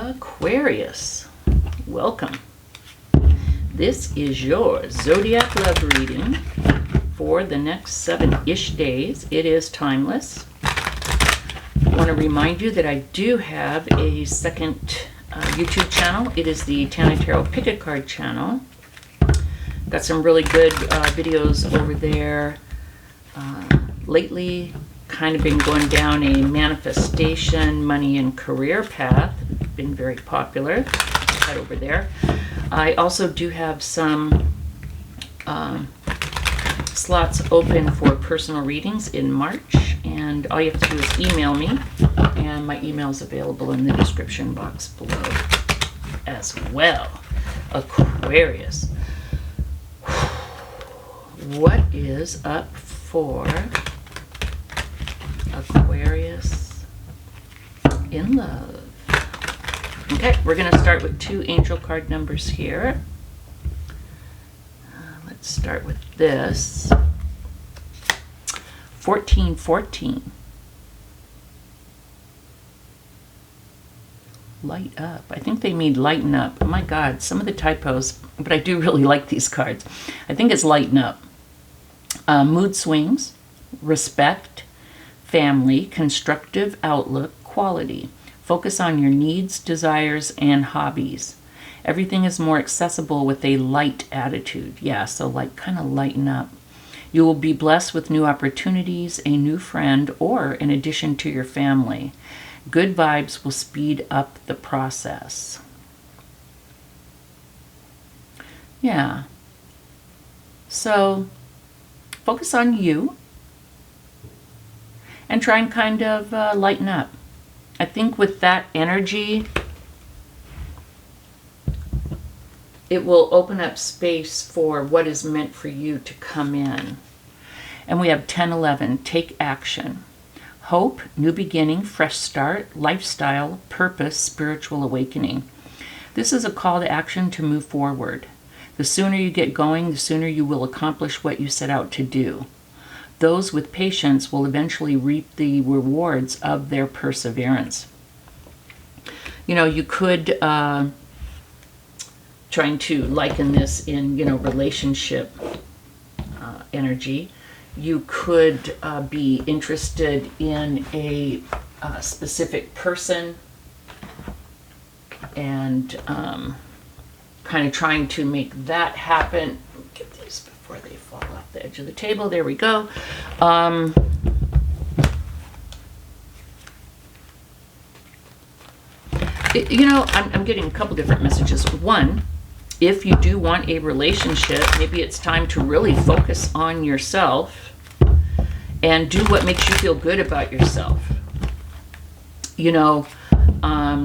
Aquarius, welcome. This is your Zodiac Love reading for the next 7-ish days. It is timeless. I want to remind you that I do have a second YouTube channel. It is the Tana Tarot Pick a Card channel. Got some really good videos over there. Lately, kind of been going down a manifestation, money, and career path. Been very popular. Head over there. I also do have some slots open for personal readings in March, and all you have to do is email me, and my email is available in the description box below as well. Aquarius. What is up for Aquarius in love? Okay, we're going to start with 2 angel card numbers here. Let's start with this. 1414. Light up. I think they mean lighten up. Oh my God, some of the typos, but I do really like these cards. I think it's lighten up. Mood swings, respect, family, constructive outlook, quality. Focus on your needs, desires, and hobbies. Everything is more accessible with a light attitude. Yeah, so like kind of lighten up. You will be blessed with new opportunities, a new friend, or an addition to your family. Good vibes will speed up the process. Yeah. So focus on you and try and kind of lighten up. I think with that energy, it will open up space for what is meant for you to come in. And we have 1011, take action. Hope, new beginning, fresh start, lifestyle, purpose, spiritual awakening. This is a call to action to move forward. The sooner you get going, the sooner you will accomplish what you set out to do. Those with patience will eventually reap the rewards of their perseverance. You know, you could, trying to liken this in, relationship energy, you could be interested in a specific person and kind of trying to make that happen. Get these before they fall off the edge of the table. There we go. I'm getting a couple different messages. One, if you do want a relationship, maybe it's time to really focus on yourself and do what makes you feel good about yourself.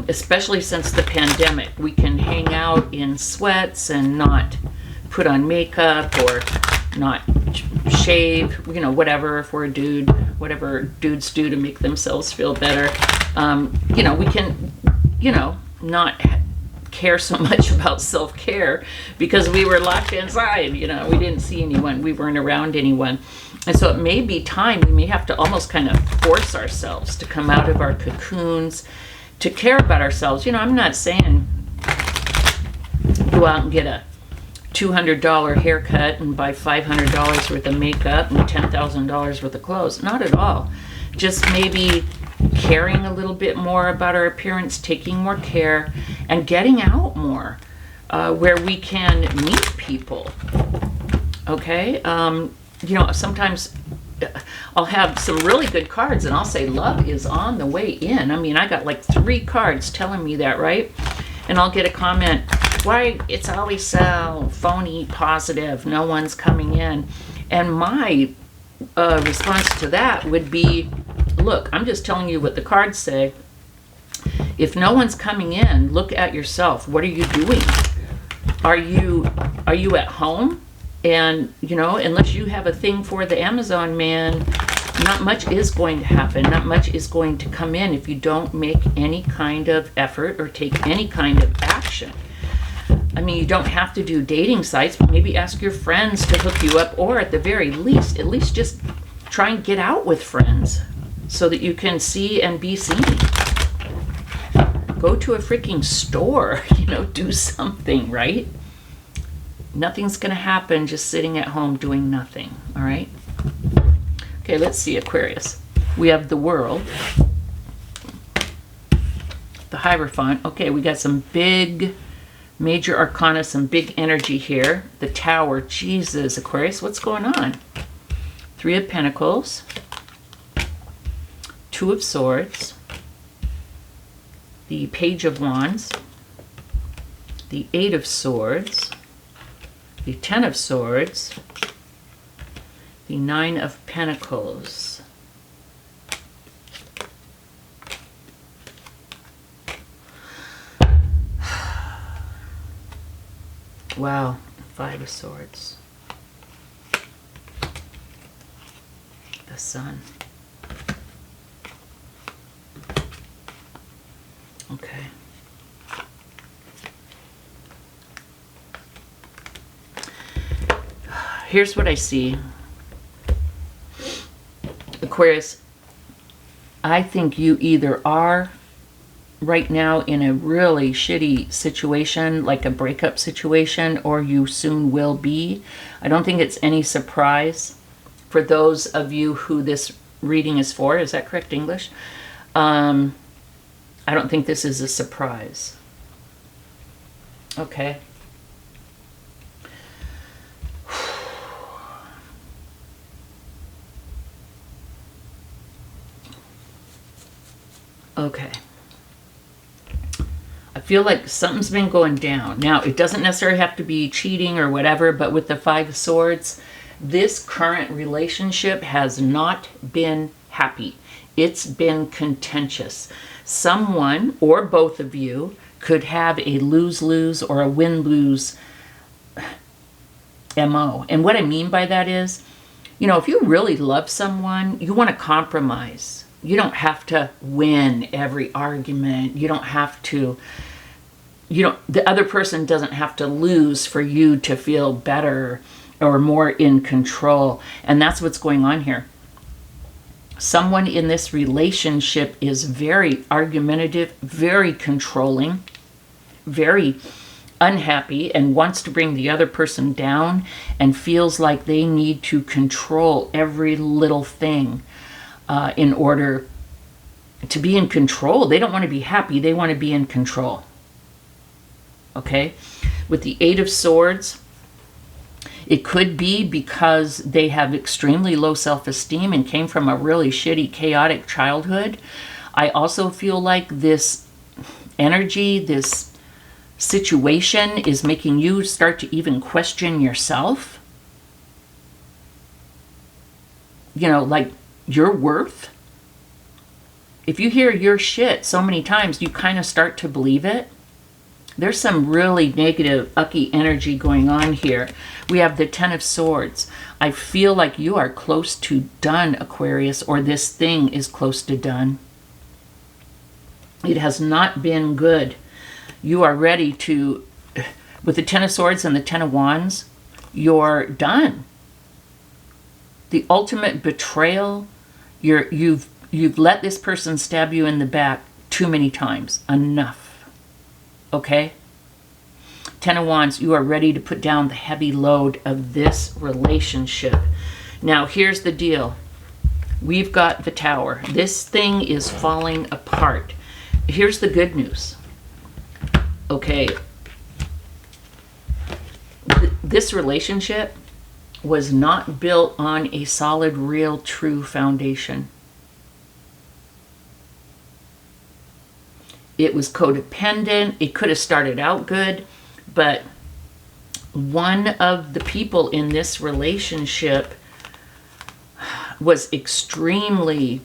Especially since the pandemic, we can hang out in sweats and not put on makeup or not shave, whatever, if we're a dude, whatever dudes do to make themselves feel better. We can, not care so much about self-care because we were locked inside. We didn't see anyone, we weren't around anyone. And so it may be time, we may have to almost kind of force ourselves to come out of our cocoons, to care about ourselves. I'm not saying go out and get a $200 haircut and buy $500 worth of makeup and $10,000 worth of clothes. Not at all. Just maybe caring a little bit more about our appearance, taking more care, and getting out more, where we can meet people. Okay? Sometimes I'll have some really good cards and I'll say love is on the way in. I got like 3 cards telling me that, right? And I'll get a comment, why it's always so phony positive, no one's coming in. And my response to that would be, look, I'm just telling you what the cards say. If no one's coming in, look at yourself. What are you doing? Are you at home? And, unless you have a thing for the Amazon man, not much is going to happen. Not much is going to come in if you don't make any kind of effort or take any kind of action. You don't have to do dating sites, but maybe ask your friends to hook you up, or at the very least, at least just try and get out with friends so that you can see and be seen. Go to a freaking store, do something, right? Nothing's going to happen just sitting at home doing nothing, all right? Okay, let's see, Aquarius. We have the World, the Hierophant. Okay, we got some big major arcana, some big energy here. The Tower. Jesus, Aquarius, what's going on? Three of Pentacles, Two of Swords, the Page of Wands, the Eight of Swords, the Ten of Swords, the Nine of Pentacles. Wow, Five of Swords. The Sun. Okay. Here's what I see. Aquarius, I think you either are right now in a really shitty situation, like a breakup situation, or you soon will be. I don't think it's any surprise for those of you who this reading is for. Is that correct English? I don't think this is a surprise. Okay. Okay. I feel like something's been going down. Now, it doesn't necessarily have to be cheating or whatever, but with the Five of Swords, this current relationship has not been happy. It's been contentious. Someone, or both of you, could have a lose-lose or a win-lose MO. And what I mean by that is, if you really love someone, you want to compromise. You don't have to win every argument. You don't have to, the other person doesn't have to lose for you to feel better or more in control. And that's what's going on here. Someone in this relationship is very argumentative, very controlling, very unhappy, and wants to bring the other person down and feels like they need to control every little thing in order to be in control. They don't want to be happy. They want to be in control. Okay? With the Eight of Swords, it could be because they have extremely low self-esteem and came from a really shitty, chaotic childhood. I also feel like this energy, this situation is making you start to even question yourself. Like your worth. If you hear your shit so many times, you kind of start to believe it. There's some really negative, ucky energy going on here. We have the Ten of Swords. I feel like you are close to done, Aquarius, or this thing is close to done. It has not been good. You are ready to, with the Ten of Swords and the Ten of Wands, you're done. The ultimate betrayal, you've let this person stab you in the back too many times. Enough. Okay? Ten of Wands, you are ready to put down the heavy load of this relationship. Now, here's the deal. We've got the Tower. This thing is falling apart. Here's the good news. Okay. This relationship was not built on a solid, real, true foundation. It was codependent. It could have started out good, but one of the people in this relationship was extremely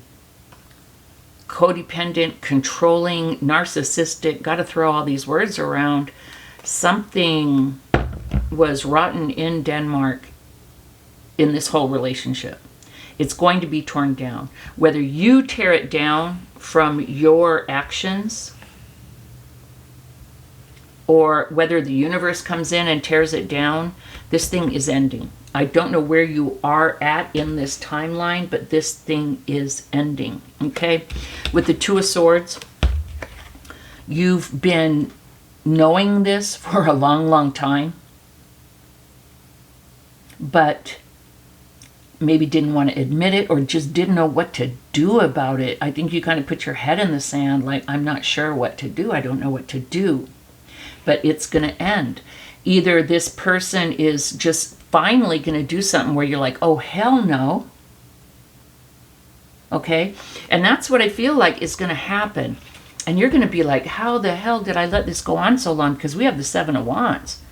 codependent, controlling, narcissistic. Got to throw all these words around. Something was rotten in Denmark in this whole relationship. It's going to be torn down. Whether you tear it down from your actions, or whether the universe comes in and tears it down, this thing is ending. I don't know where you are at in this timeline, but this thing is ending, okay? With the Two of Swords, you've been knowing this for a long, long time, but maybe didn't want to admit it or just didn't know what to do about it. I think you kind of put your head in the sand like, I'm not sure what to do. I don't know what to do. But it's going to end. Either this person is just finally going to do something where you're like, oh, hell no. Okay? And that's what I feel like is going to happen. And you're going to be like, how the hell did I let this go on so long? Because we have the Seven of Wands.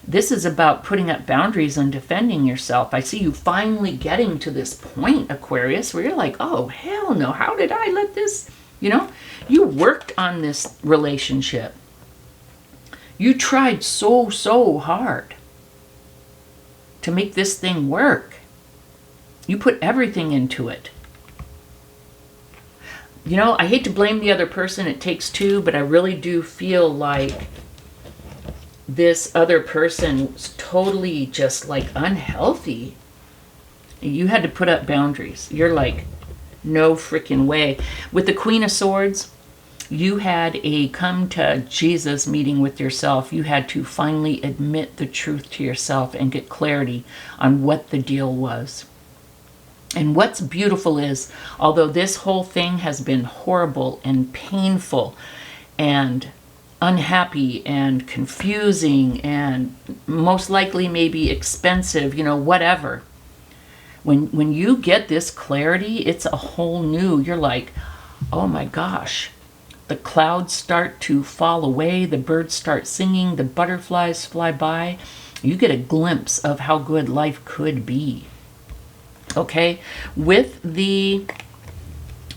This is about putting up boundaries and defending yourself. I see you finally getting to this point, Aquarius, where you're like, oh, hell no. How did I let this, you worked on this relationship. You tried so hard to make this thing work. You put everything into it. I hate to blame the other person. It takes two, but I really do feel like this other person was totally just like unhealthy. You had to put up boundaries. You're like, no freaking way. With the Queen of Swords, you had a come to Jesus meeting with yourself. You had to finally admit the truth to yourself and get clarity on what the deal was. And what's beautiful is, although this whole thing has been horrible and painful and unhappy and confusing and most likely maybe expensive, whatever. When you get this clarity, it's a whole new, you're like, oh my gosh. The clouds start to fall away, the birds start singing, the butterflies fly by. You get a glimpse of how good life could be. Okay, with the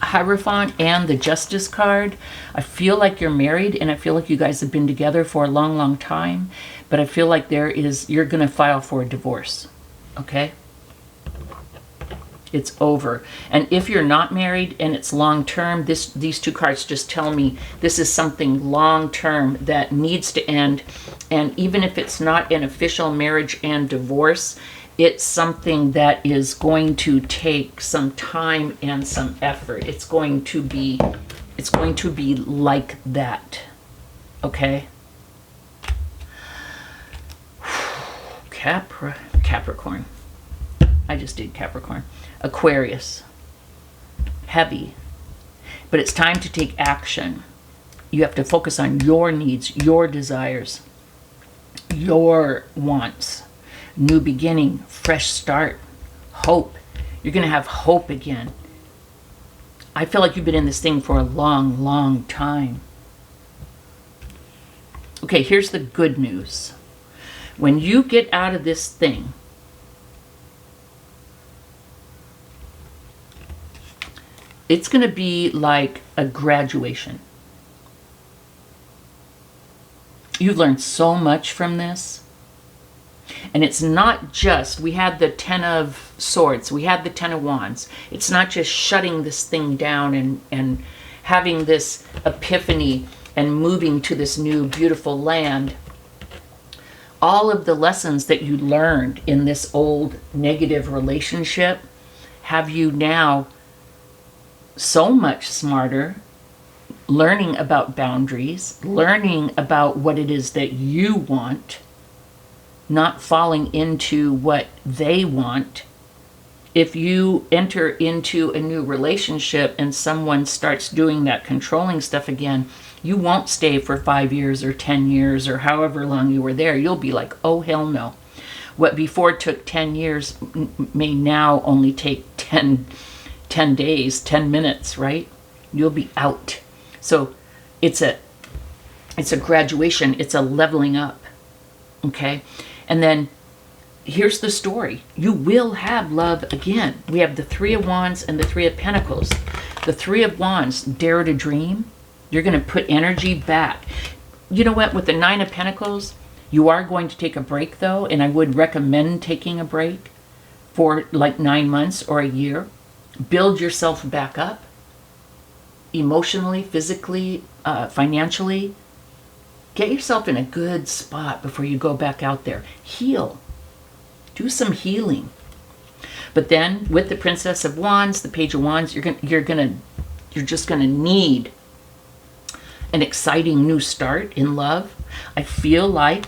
Hierophant and the Justice card, I feel like you're married and I feel like you guys have been together for a long, long time, but I feel like you're going to file for a divorce. Okay? It's over. And if you're not married and it's long term, these two cards just tell me this is something long term that needs to end. And even if it's not an official marriage and divorce, it's something that is going to take some time and some effort. It's going to be like that. Okay? Capricorn. I just did Capricorn. Aquarius. Heavy. But it's time to take action. You have to focus on your needs, your desires, your wants. New beginning, fresh start, hope. You're going to have hope again. I feel like you've been in this thing for a long, long time. Okay, here's the good news. When you get out of this thing, it's going to be like a graduation. You've learned so much from this. And it's not just, we had the Ten of Swords, we had the Ten of Wands. It's not just shutting this thing down and having this epiphany and moving to this new beautiful land. All of the lessons that you learned in this old negative relationship have you now so much smarter, learning about boundaries, learning about what it is that you want, not falling into what they want. If you enter into a new relationship and someone starts doing that controlling stuff again, you won't stay for 5 years or 10 years or however long you were there. You'll be like, oh, hell no. What before took 10 years may now only take 10 days, 10 minutes, right? You'll be out. So it's a graduation. It's a leveling up. Okay? And then here's the story. You will have love again. We have the Three of Wands and the Three of Pentacles. The Three of Wands, dare to dream. You're going to put energy back. You know what? With the Nine of Pentacles, you are going to take a break though. And I would recommend taking a break for like 9 months or a year. Build yourself back up. Emotionally, physically, financially. Get yourself in a good spot before you go back out there. Heal. Do some healing. But then with the Princess of Wands, the Page of Wands, you're just going to need an exciting new start in love. I feel like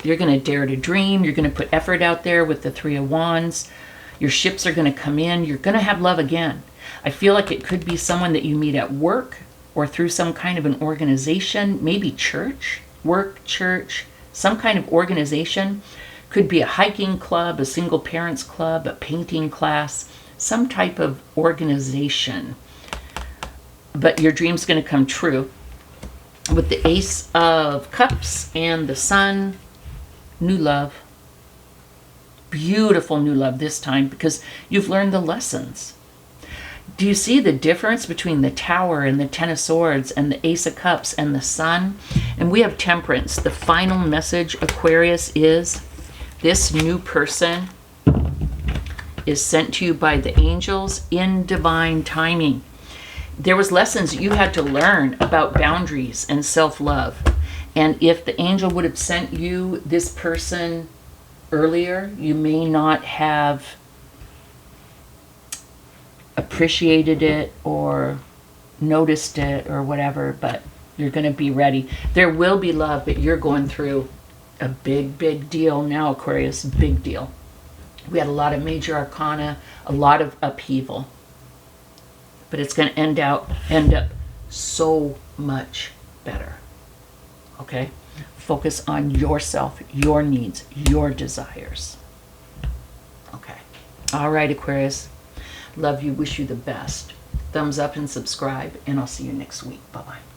you're going to dare to dream. You're going to put effort out there with the Three of Wands. Your ships are going to come in. You're going to have love again. I feel like it could be someone that you meet at work or through some kind of an organization, maybe church, work, church, some kind of organization. Could be a hiking club, a single parents club, a painting class, some type of organization. But your dream's going to come true. With the Ace of Cups and the Sun, new love. Beautiful new love this time because you've learned the lessons. Do you see the difference between the Tower and the Ten of Swords and the Ace of Cups and the Sun? And we have Temperance. The final message, Aquarius, is this new person is sent to you by the angels in divine timing. There was lessons you had to learn about boundaries and self-love. And if the angel would have sent you this person earlier, you may not have appreciated it or noticed it or whatever, but you're going to be ready. There will be love, but you're going through a big, big deal now, Aquarius. Big deal. We had a lot of major arcana, a lot of upheaval. But it's going to end up so much better. Okay? Focus on yourself, your needs, your desires. Okay. All right, Aquarius. Love you. Wish you the best. Thumbs up and subscribe, and I'll see you next week. Bye-bye.